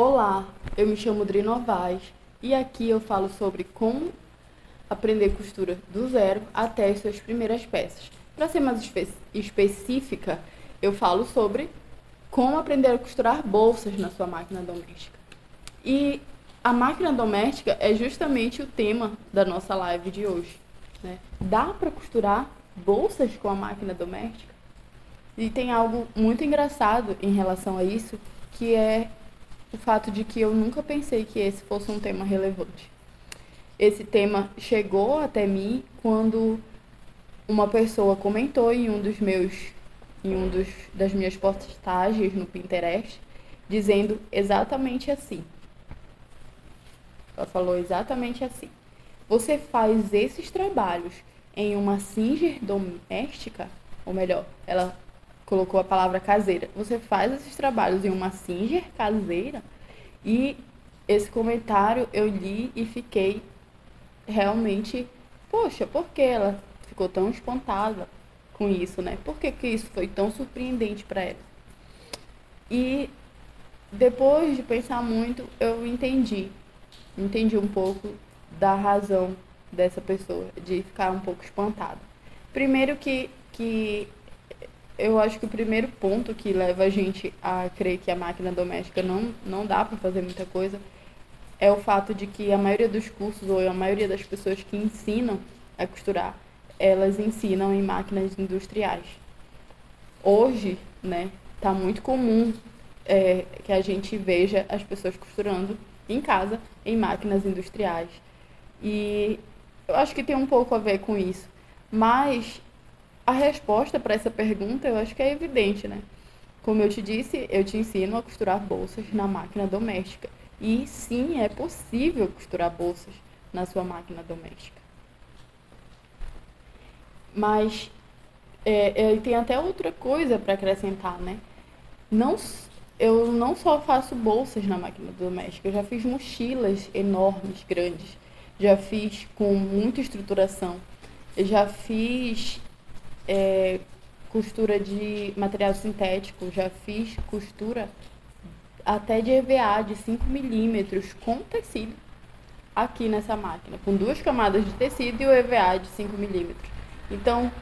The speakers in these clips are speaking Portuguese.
Olá, eu me chamo Dri Novaes e aqui eu falo sobre como aprender costura do zero até as suas primeiras peças. Para ser mais específica, eu falo sobre como aprender a costurar bolsas na sua máquina doméstica. E a máquina doméstica é justamente o tema da nossa live de hoje, né? Dá para costurar bolsas com a máquina doméstica? E tem algo muito engraçado em relação a isso, que é o fato de que eu nunca pensei que esse fosse um tema relevante. Esse tema chegou até mim quando uma pessoa comentou em das minhas postagens no Pinterest, dizendo exatamente assim. Ela falou exatamente assim: você faz esses trabalhos em uma Singer doméstica? Ou melhor, ela colocou a palavra caseira. Você faz esses trabalhos em uma Singer caseira? E esse comentário eu li e fiquei realmente, poxa, por que ela ficou tão espantada com isso, né? Por que isso foi tão surpreendente para ela? E depois de pensar muito, eu entendi um pouco da razão dessa pessoa, de ficar um pouco espantada. Primeiro que eu acho que o primeiro ponto que leva a gente a crer que a máquina doméstica não dá para fazer muita coisa é o fato de que a maioria dos cursos ou a maioria das pessoas que ensinam a costurar, elas ensinam em máquinas industriais. Hoje, né, tá muito comum que a gente veja as pessoas costurando em casa em máquinas industriais. E eu acho que tem um pouco a ver com isso. Mas a resposta para essa pergunta eu acho que é evidente, né? Como eu te disse, eu te ensino a costurar bolsas na máquina doméstica. E sim, é possível costurar bolsas na sua máquina doméstica. Mas tem até outra coisa para acrescentar, né? Não, eu não só faço bolsas na máquina doméstica, eu já fiz mochilas enormes, grandes. Já fiz com muita estruturação. Eu já fiz costura de material sintético, já fiz costura até de EVA de 5 milímetros com tecido aqui nessa máquina, com 2 camadas de tecido e o EVA de 5 milímetros. Então,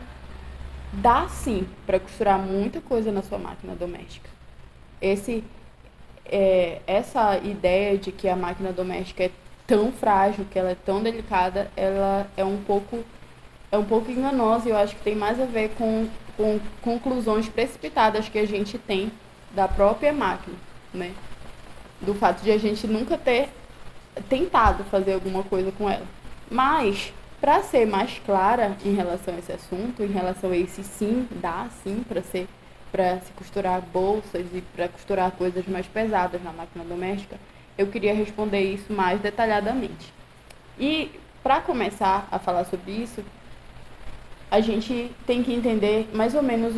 dá sim para costurar muita coisa na sua máquina doméstica. Essa ideia de que a máquina doméstica é tão frágil, que ela é tão delicada, ela é um pouco enganosa, e eu acho que tem mais a ver com conclusões precipitadas que a gente tem da própria máquina, né? Do fato de a gente nunca ter tentado fazer alguma coisa com ela. Mas, para ser mais clara em relação a esse assunto, em relação a esse sim, dá sim para se costurar bolsas e para costurar coisas mais pesadas na máquina doméstica, eu queria responder isso mais detalhadamente. E, para começar a falar sobre isso, a gente tem que entender mais ou menos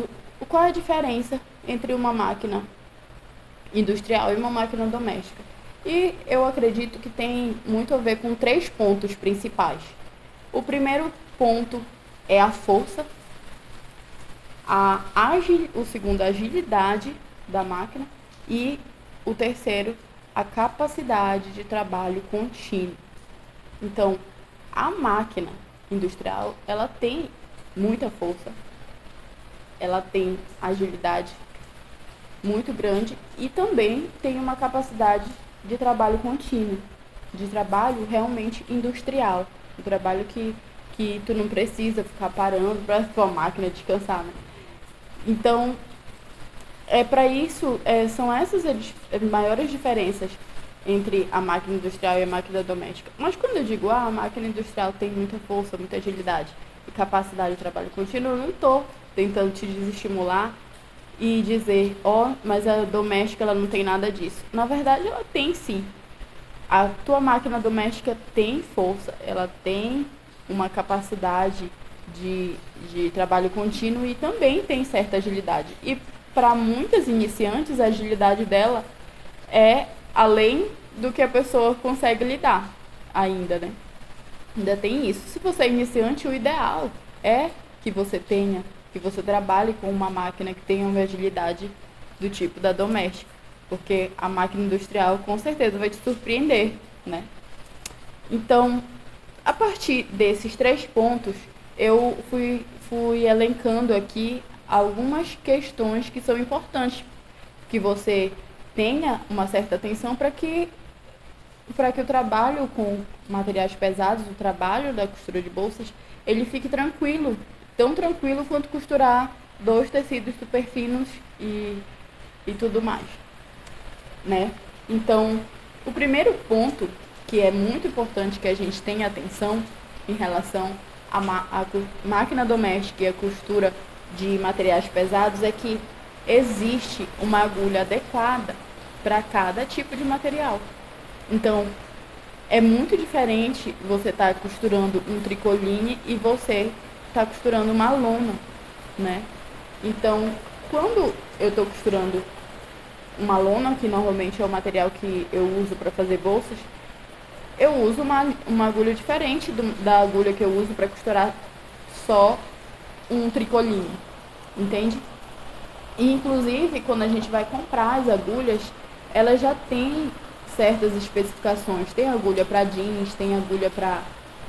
qual é a diferença entre uma máquina industrial e uma máquina doméstica. E eu acredito que tem muito a ver com 3 pontos principais. O primeiro ponto é a força, o segundo, a agilidade da máquina, e o terceiro, a capacidade de trabalho contínuo. Então, a máquina industrial, ela tem muita força, ela tem agilidade muito grande e também tem uma capacidade de trabalho contínuo, de trabalho realmente industrial, um trabalho que tu não precisa ficar parando para a tua máquina descansar, né? Então, para isso, são essas as maiores diferenças entre a máquina industrial e a máquina doméstica. Mas quando eu digo, a máquina industrial tem muita força, muita agilidade e capacidade de trabalho contínuo, eu não estou tentando te desestimular e dizer, mas a doméstica ela não tem nada disso. Na verdade, ela tem sim. A tua máquina doméstica tem força, ela tem uma capacidade de trabalho contínuo e também tem certa agilidade. E para muitas iniciantes, a agilidade dela é além do que a pessoa consegue lidar ainda, né? Ainda tem isso. Se você é iniciante, o ideal é que você trabalhe com uma máquina que tenha uma agilidade do tipo da doméstica. porque a máquina industrial com certeza vai te surpreender, né? Então, a partir desses 3 pontos, eu fui elencando aqui algumas questões que são importantes, que você tenha uma certa atenção para que o trabalho com materiais pesados, o trabalho da costura de bolsas, ele fique tranquilo, tão tranquilo quanto costurar 2 tecidos super finos e tudo mais, né? Então, o primeiro ponto, que é muito importante que a gente tenha atenção em relação à máquina doméstica e a costura de materiais pesados, é que existe uma agulha adequada para cada tipo de material. Então, é muito diferente você estar costurando um tricoline e você estar costurando uma lona, né? Então, quando eu estou costurando uma lona, que normalmente é o material que eu uso para fazer bolsas, eu uso uma agulha diferente da agulha que eu uso para costurar só um tricoline, entende? E, inclusive, quando a gente vai comprar as agulhas, elas já têm certas especificações. Tem agulha para jeans, tem agulha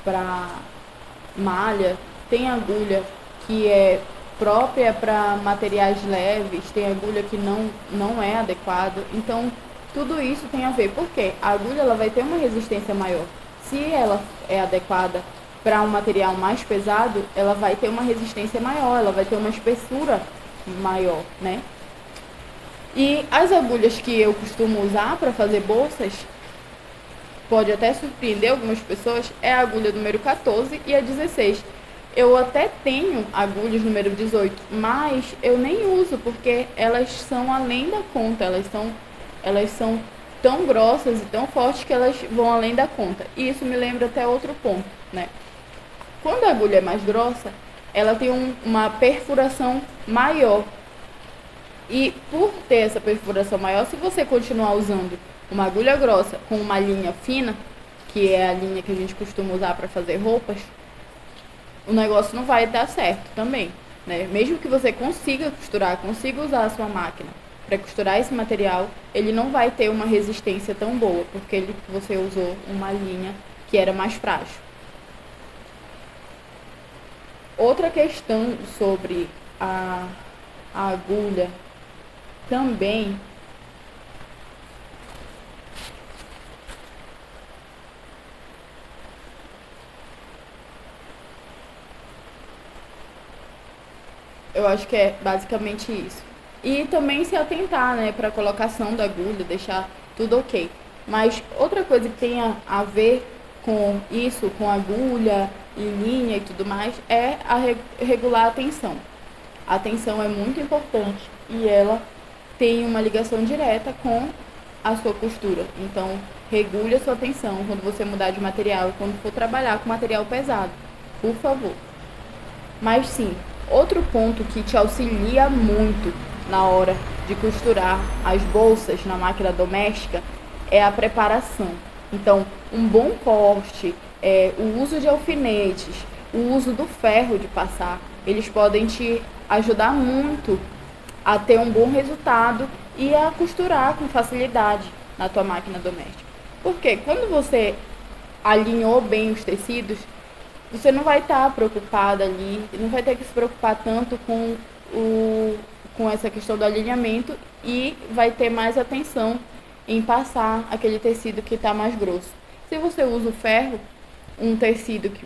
para malha, tem agulha que é própria para materiais leves, tem agulha que não é adequada. Então, tudo isso tem a ver, porque a agulha ela vai ter uma resistência maior. Se ela é adequada para um material mais pesado, ela vai ter uma resistência maior, ela vai ter uma espessura maior, né? E as agulhas que eu costumo usar para fazer bolsas, pode até surpreender algumas pessoas, é a agulha número 14 e a 16. Eu até tenho agulhas número 18, mas eu nem uso porque elas são além da conta, elas são tão grossas e tão fortes que elas vão além da conta. E isso me lembra até outro ponto, né? Quando a agulha é mais grossa, ela tem uma perfuração maior. E por ter essa perfuração maior, se você continuar usando uma agulha grossa com uma linha fina, que é a linha que a gente costuma usar para fazer roupas, o negócio não vai dar certo também, né? Mesmo que você consiga costurar, consiga usar a sua máquina para costurar esse material, ele não vai ter uma resistência tão boa, porque você usou uma linha que era mais frágil. Outra questão sobre a agulha também eu acho que é basicamente isso. E também se atentar, né, para a colocação da agulha, deixar tudo ok. Mas outra coisa que tem a ver com isso, com agulha e linha e tudo mais, é regular a tensão. A tensão é muito importante e ela tem uma ligação direta com a sua costura. Então, regule a sua tensão quando você mudar de material e quando for trabalhar com material pesado, por favor. Mas sim, outro ponto que te auxilia muito na hora de costurar as bolsas na máquina doméstica é a preparação. Então, um bom corte, o uso de alfinetes, o uso do ferro de passar, eles podem te ajudar muito a ter um bom resultado e a costurar com facilidade na tua máquina doméstica. Porque quando você alinhou bem os tecidos, você não vai estar preocupada ali, não vai ter que se preocupar tanto com essa questão do alinhamento e vai ter mais atenção em passar aquele tecido que está mais grosso. Se você usa o ferro, um tecido que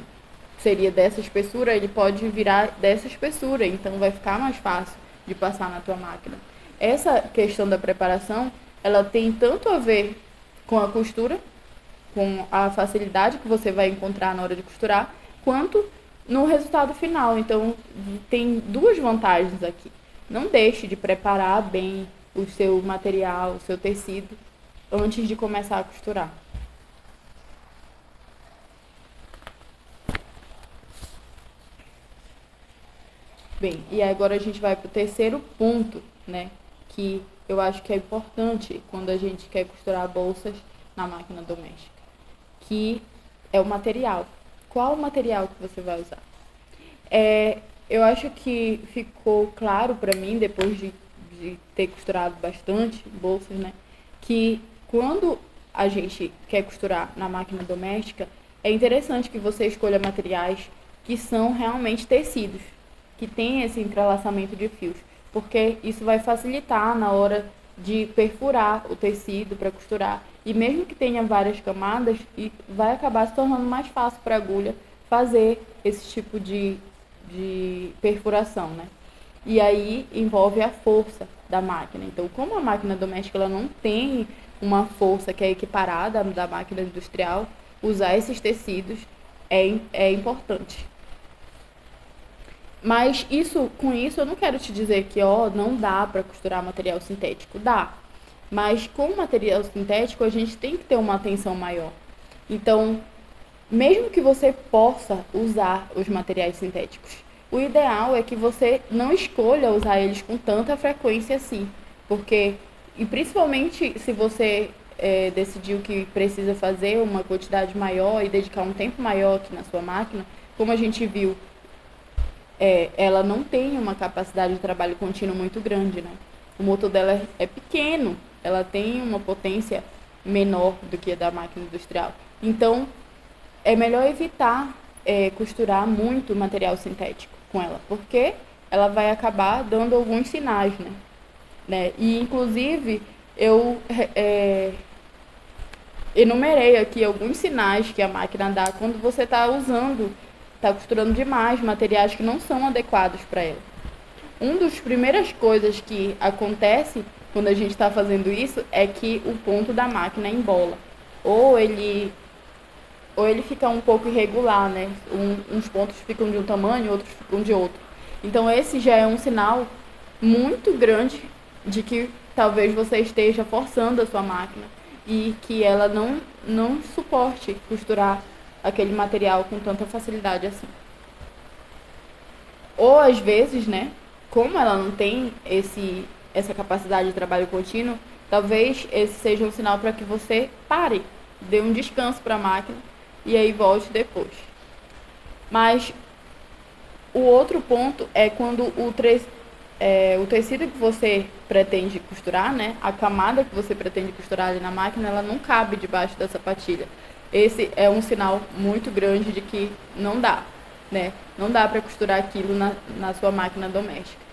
seria dessa espessura, ele pode virar dessa espessura, então vai ficar mais fácil de passar na tua máquina. Essa questão da preparação, ela tem tanto a ver com a costura, com a facilidade que você vai encontrar na hora de costurar, quanto no resultado final. Então, tem duas vantagens aqui. Não deixe de preparar bem o seu material, o seu tecido, antes de começar a costurar. Bem, e agora a gente vai para o terceiro ponto, né? Que eu acho que é importante quando a gente quer costurar bolsas na máquina doméstica, que é o material. Qual o material que você vai usar? Eu acho que ficou claro para mim, depois de ter costurado bastante bolsas, né? que quando a gente quer costurar na máquina doméstica, é interessante que você escolha materiais que são realmente tecidos, que tem esse entrelaçamento de fios, porque isso vai facilitar na hora de perfurar o tecido para costurar. E mesmo que tenha várias camadas, vai acabar se tornando mais fácil para a agulha fazer esse tipo de perfuração, né? E aí envolve a força da máquina. Então, como a máquina doméstica ela não tem uma força que é equiparada à da máquina industrial, usar esses tecidos é importante. Mas com isso eu não quero te dizer que não dá para costurar material sintético. Dá. Mas com material sintético a gente tem que ter uma atenção maior. Então, mesmo que você possa usar os materiais sintéticos, o ideal é que você não escolha usar eles com tanta frequência assim. E principalmente se você decidiu que precisa fazer uma quantidade maior e dedicar um tempo maior aqui na sua máquina, como a gente viu, ela não tem uma capacidade de trabalho contínuo muito grande, né? O motor dela é pequeno, ela tem uma potência menor do que a da máquina industrial. Então, é melhor evitar costurar muito material sintético com ela, porque ela vai acabar dando alguns sinais, né? E, inclusive, eu enumerei aqui alguns sinais que a máquina dá quando você está costurando demais materiais que não são adequados para ela. Uma das primeiras coisas que acontece quando a gente está fazendo isso é que o ponto da máquina embola. Ou ele fica um pouco irregular, né? Uns pontos ficam de um tamanho, outros ficam de outro. Então esse já é um sinal muito grande de que talvez você esteja forçando a sua máquina e que ela não suporte costurar aquele material com tanta facilidade assim. Ou às vezes, né, como ela não tem essa capacidade de trabalho contínuo, talvez esse seja um sinal para que você pare, dê um descanso para a máquina e aí volte depois. Mas o outro ponto é quando o tecido que você pretende costurar, né, a camada que você pretende costurar ali na máquina, ela não cabe debaixo da sapatilha. Esse é um sinal muito grande de que não dá, né? Não dá para costurar aquilo na sua máquina doméstica.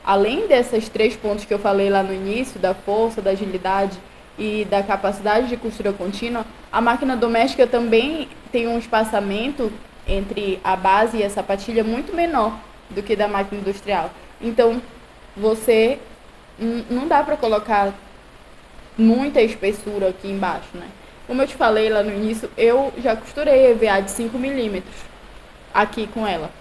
Além desses 3 pontos que eu falei lá no início, da força, da agilidade e da capacidade de costura contínua, a máquina doméstica também tem um espaçamento entre a base e a sapatilha muito menor do que da máquina industrial. Então, você não dá para colocar muita espessura aqui embaixo, né? Como eu te falei lá no início, eu já costurei EVA de 5 milímetros aqui com ela.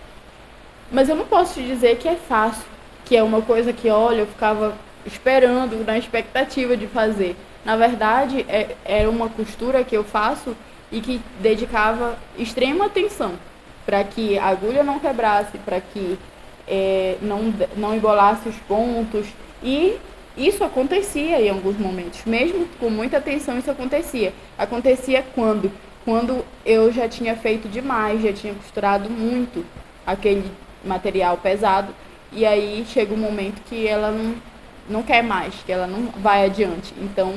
Mas eu não posso te dizer que é fácil, que é uma coisa que, olha, eu ficava esperando, na expectativa de fazer. Na verdade, era uma costura que eu faço e que dedicava extrema atenção para que a agulha não quebrasse, para que não embolasse os pontos. E isso acontecia em alguns momentos, mesmo com muita atenção isso acontecia. Acontecia quando eu já tinha feito demais, já tinha costurado muito aquele material pesado, e aí chega um momento que ela não quer mais, que ela não vai adiante. Então,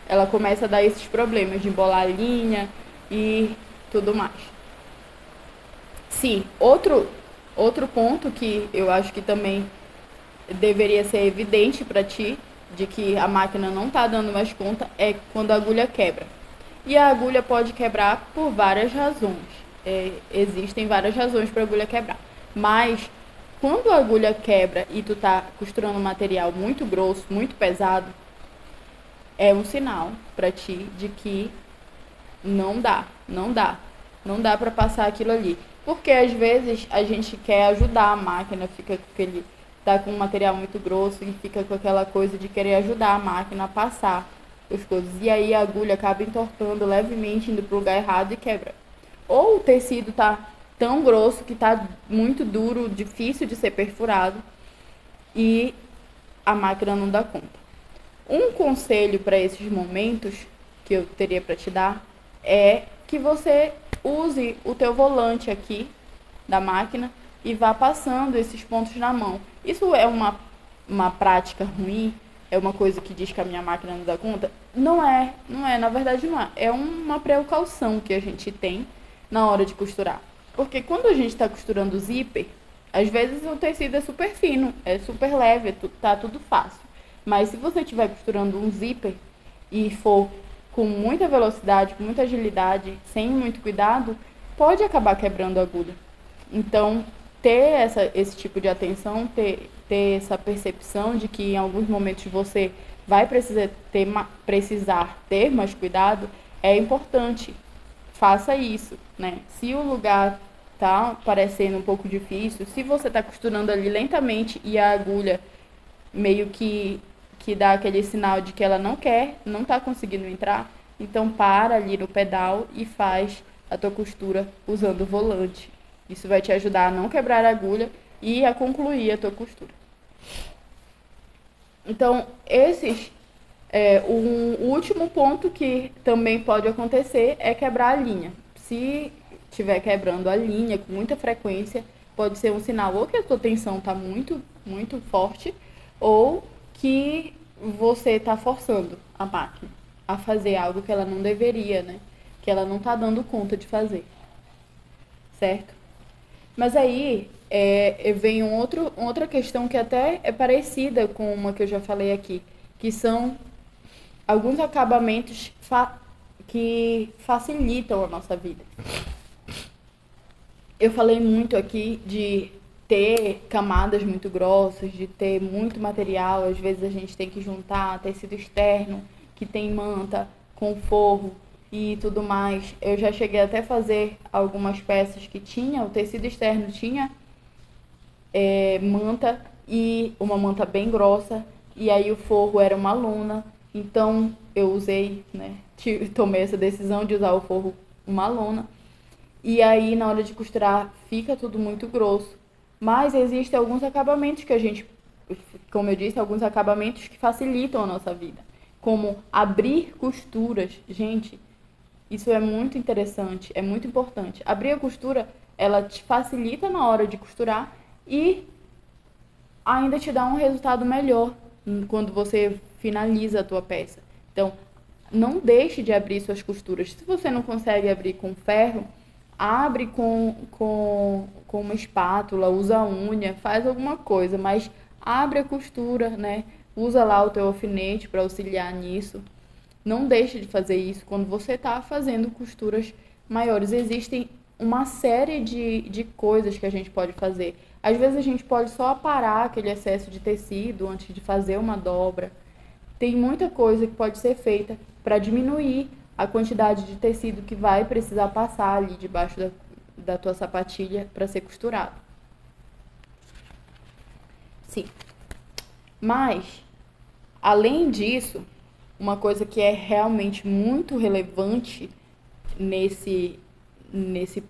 ela começa a dar esses problemas de embolar a linha e tudo mais. Sim, outro ponto que eu acho que também deveria ser evidente para ti, de que a máquina não está dando mais conta, é quando a agulha quebra. E a agulha pode quebrar por várias razões. Existem várias razões para a agulha quebrar. Mas, quando a agulha quebra e tu está costurando um material muito grosso, muito pesado, é um sinal para ti de que não dá para passar aquilo ali. Porque às vezes a gente quer ajudar a máquina, tá com um material muito grosso e fica com aquela coisa de querer ajudar a máquina a passar as coisas. E aí a agulha acaba entortando levemente, indo para o lugar errado e quebra. Ou o tecido tá tão grosso que tá muito duro, difícil de ser perfurado e a máquina não dá conta. Um conselho para esses momentos que eu teria para te dar é que você use o teu volante aqui da máquina e vá passando esses pontos na mão. Isso é uma prática ruim, é uma coisa que diz que a minha máquina não dá conta. Não é, na verdade não é. É uma precaução que a gente tem na hora de costurar. Porque quando a gente está costurando o zíper, às vezes o tecido é super fino, é super leve, tá tudo fácil. Mas se você estiver costurando um zíper e for com muita velocidade, com muita agilidade, sem muito cuidado, pode acabar quebrando a agulha. Então, ter esse tipo de atenção, ter essa percepção de que em alguns momentos você vai precisar ter mais cuidado, é importante. Faça isso, né? Se o lugar tá parecendo um pouco difícil, se você tá costurando ali lentamente e a agulha meio que dá aquele sinal de que ela não tá conseguindo entrar, então para ali no pedal e faz a tua costura usando o volante. Isso vai te ajudar a não quebrar a agulha e a concluir a tua costura. Então, o último ponto que também pode acontecer é quebrar a linha. Se estiver quebrando a linha com muita frequência, pode ser um sinal ou que a tua tensão está muito, muito forte, ou que você está forçando a máquina a fazer algo que ela não deveria, né? Que ela não está dando conta de fazer. Certo? Mas aí vem outra questão que até é parecida com uma que eu já falei aqui, que são alguns acabamentos que facilitam a nossa vida. Eu falei muito aqui de ter camadas muito grossas, de ter muito material. Às vezes a gente tem que juntar tecido externo, que tem manta, com forro e tudo mais. Eu já cheguei até a fazer algumas peças que o tecido externo tinha manta, e uma manta bem grossa, e aí o forro era uma lona. Então eu usei, né, tomei essa decisão de usar o forro uma lona. E aí na hora de costurar fica tudo muito grosso. Mas existem alguns acabamentos que a gente, como eu disse, alguns acabamentos que facilitam a nossa vida. Como abrir costuras. Gente, isso é muito interessante, é muito importante. Abrir a costura, ela te facilita na hora de costurar e ainda te dá um resultado melhor quando você finaliza a tua peça. Então, não deixe de abrir suas costuras. Se você não consegue abrir com ferro, abre com uma espátula, usa a unha, faz alguma coisa, mas abre a costura, né? Usa lá o teu alfinete para auxiliar nisso. Não deixe de fazer isso quando você está fazendo costuras maiores. Existem uma série de coisas que a gente pode fazer. Às vezes a gente pode só aparar aquele excesso de tecido antes de fazer uma dobra. Tem muita coisa que pode ser feita para diminuir a quantidade de tecido que vai precisar passar ali debaixo da tua sapatilha para ser costurado. Sim. Mas, além disso, uma coisa que é realmente muito relevante nesse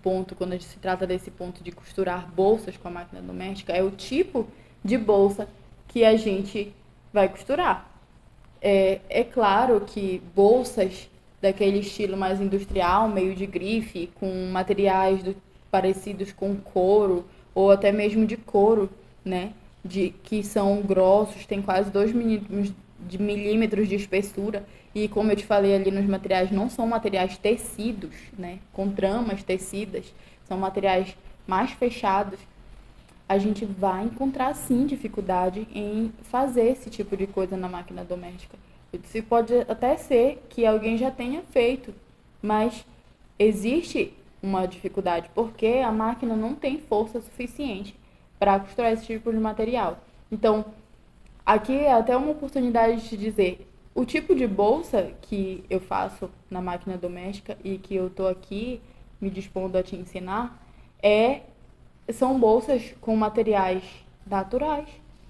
ponto, quando a gente se trata desse ponto de costurar bolsas com a máquina doméstica, é o tipo de bolsa que a gente vai costurar. É claro que bolsas daquele estilo mais industrial, meio de grife, com materiais parecidos com couro, ou até mesmo de couro, né? Que são grossos, tem quase 2 milímetros de espessura, e como eu te falei ali nos materiais, não são materiais tecidos, né? Com tramas tecidas, são materiais mais fechados. A gente vai encontrar sim dificuldade em fazer esse tipo de coisa na máquina doméstica. Isso pode até ser que alguém já tenha feito, mas existe uma dificuldade porque a máquina não tem força suficiente para costurar esse tipo de material. Então, aqui é até uma oportunidade de te dizer, o tipo de bolsa que eu faço na máquina doméstica e que eu estou aqui me dispondo a te ensinar são bolsas com materiais naturais,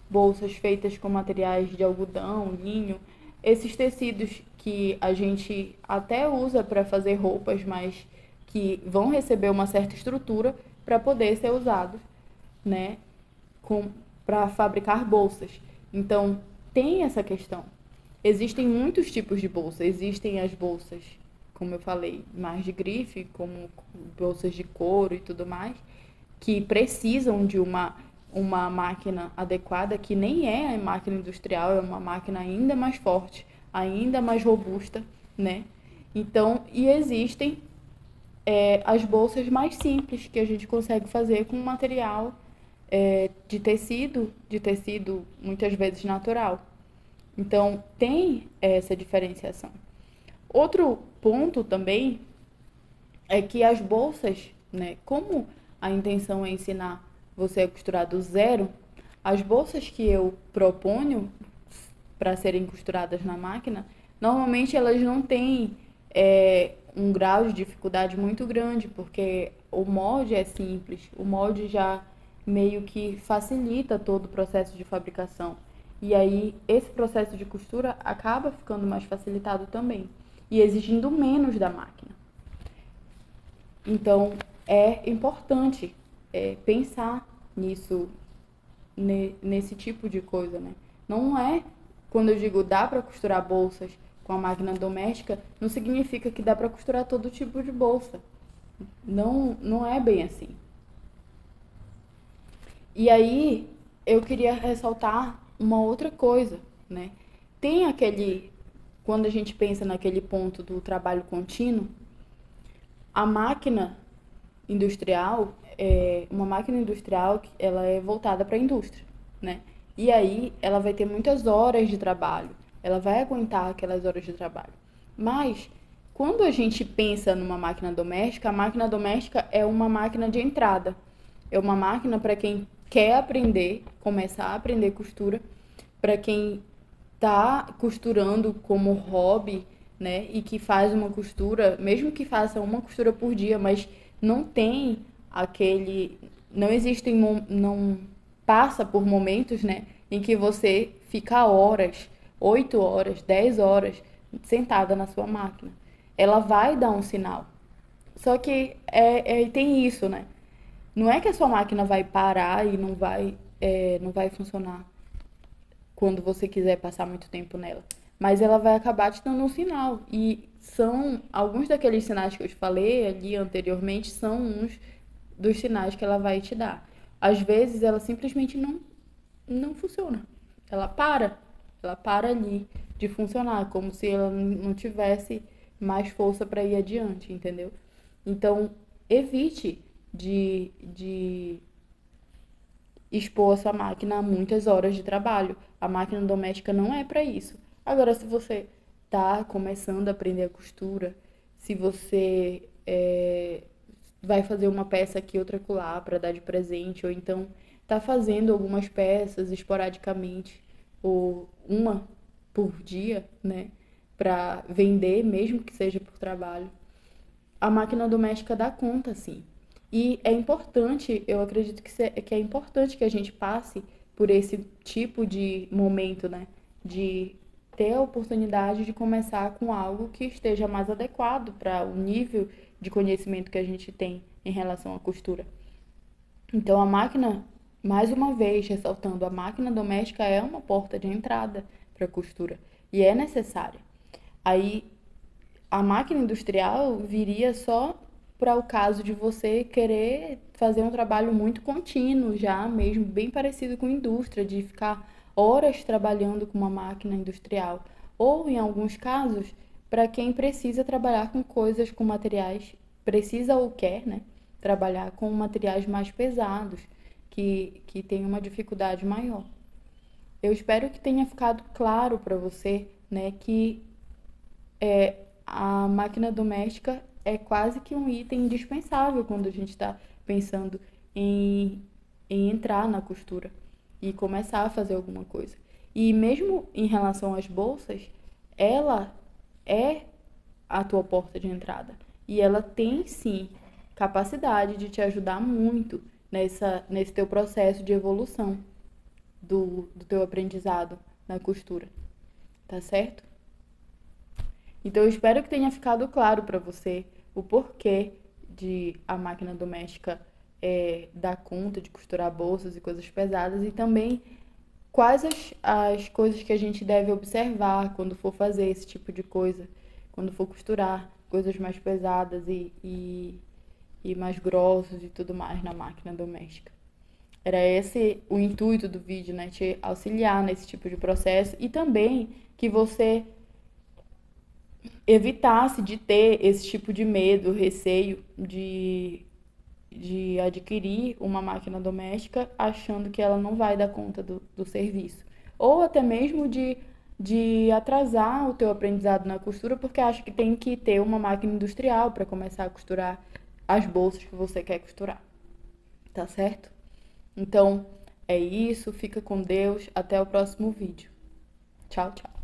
bolsas feitas com materiais de algodão, linho, esses tecidos que a gente até usa para fazer roupas, mas que vão receber uma certa estrutura para poder ser usados, né, para fabricar bolsas. Então, tem essa questão. Existem muitos tipos de bolsa. Existem as bolsas, como eu falei, mais de grife, como bolsas de couro e tudo mais, que precisam de uma uma máquina adequada, que nem é a máquina industrial, é uma máquina ainda mais forte, ainda mais robusta, né? Então, e existem as bolsas mais simples que a gente consegue fazer com material de tecido muitas vezes natural. Então, tem essa diferenciação. Outro ponto também é que as bolsas, né, como a intenção é ensinar você a costurar do zero, as bolsas que eu proponho para serem costuradas na máquina, normalmente elas não têm um grau de dificuldade muito grande, porque o molde é simples, o molde já meio que facilita todo o processo de fabricação. E aí esse processo de costura acaba ficando mais facilitado também e exigindo menos da máquina. Então é importante pensar nisso, nesse tipo de coisa, né? Não é, quando eu digo dá para costurar bolsas com a máquina doméstica, não significa que dá para costurar todo tipo de bolsa. Não, não é bem assim. E aí eu queria ressaltar uma outra coisa, né? Tem aquele, quando a gente pensa naquele ponto do trabalho contínuo, a máquina industrial uma máquina industrial, ela é voltada para a indústria, né? E aí ela vai ter muitas horas de trabalho, ela vai aguentar aquelas horas de trabalho. Mas quando a gente pensa numa máquina doméstica, a máquina doméstica é uma máquina de entrada. É uma máquina para quem quer aprender, começar a aprender costura, para quem está costurando como hobby, né? E que faz uma costura, mesmo que faça uma costura por dia, mas não tem aquele, não existem, não passa por momentos, né? Em que você fica horas, 8 horas, 10 horas sentada na sua máquina. Ela vai dar um sinal. Só que tem isso, né? Não é que a sua máquina vai parar e não vai funcionar quando você quiser passar muito tempo nela. Mas ela vai acabar te dando um sinal. E são alguns daqueles sinais que eu te falei ali anteriormente, são uns dos sinais que ela vai te dar. Às vezes ela simplesmente não funciona. Ela para. Ela para ali de funcionar, como se ela não tivesse mais força para ir adiante, entendeu? Então, evite de expor a sua máquina a muitas horas de trabalho. A máquina doméstica não é para isso. Agora, se você está começando a aprender a costura, se você vai fazer uma peça aqui, outra acolá para dar de presente, ou então está fazendo algumas peças esporadicamente, ou uma por dia, né, para vender, mesmo que seja por trabalho, a máquina doméstica dá conta, sim. E é importante, eu acredito que é importante que a gente passe por esse tipo de momento, né? De ter a oportunidade de começar com algo que esteja mais adequado para o nível de conhecimento que a gente tem em relação à costura. Então, a máquina, mais uma vez, ressaltando, a máquina doméstica é uma porta de entrada para a costura e é necessária. Aí, a máquina industrial viria só para o caso de você querer fazer um trabalho muito contínuo, já mesmo bem parecido com indústria, de ficar horas trabalhando com uma máquina industrial. Ou, em alguns casos, para quem precisa trabalhar com coisas, com materiais, precisa ou quer, né, trabalhar com materiais mais pesados, que tem uma dificuldade maior. Eu espero que tenha ficado claro para você, né, que a máquina doméstica é quase que um item indispensável quando a gente está pensando em, em entrar na costura e começar a fazer alguma coisa. E mesmo em relação às bolsas, ela é a tua porta de entrada. E ela tem sim capacidade de te ajudar muito nesse teu processo de evolução do teu aprendizado na costura. Tá certo? Então eu espero que tenha ficado claro para você o porquê de a máquina doméstica dar conta de costurar bolsas e coisas pesadas e também quais as coisas que a gente deve observar quando for fazer esse tipo de coisa, quando for costurar coisas mais pesadas e mais grossas e tudo mais na máquina doméstica. Era esse o intuito do vídeo, né? Te auxiliar nesse tipo de processo e também que você evitasse de ter esse tipo de medo, receio de adquirir uma máquina doméstica achando que ela não vai dar conta do serviço. Ou até mesmo de atrasar o teu aprendizado na costura porque acha que tem que ter uma máquina industrial para começar a costurar as bolsas que você quer costurar. Tá certo? Então, é isso. Fica com Deus. Até o próximo vídeo. Tchau, tchau.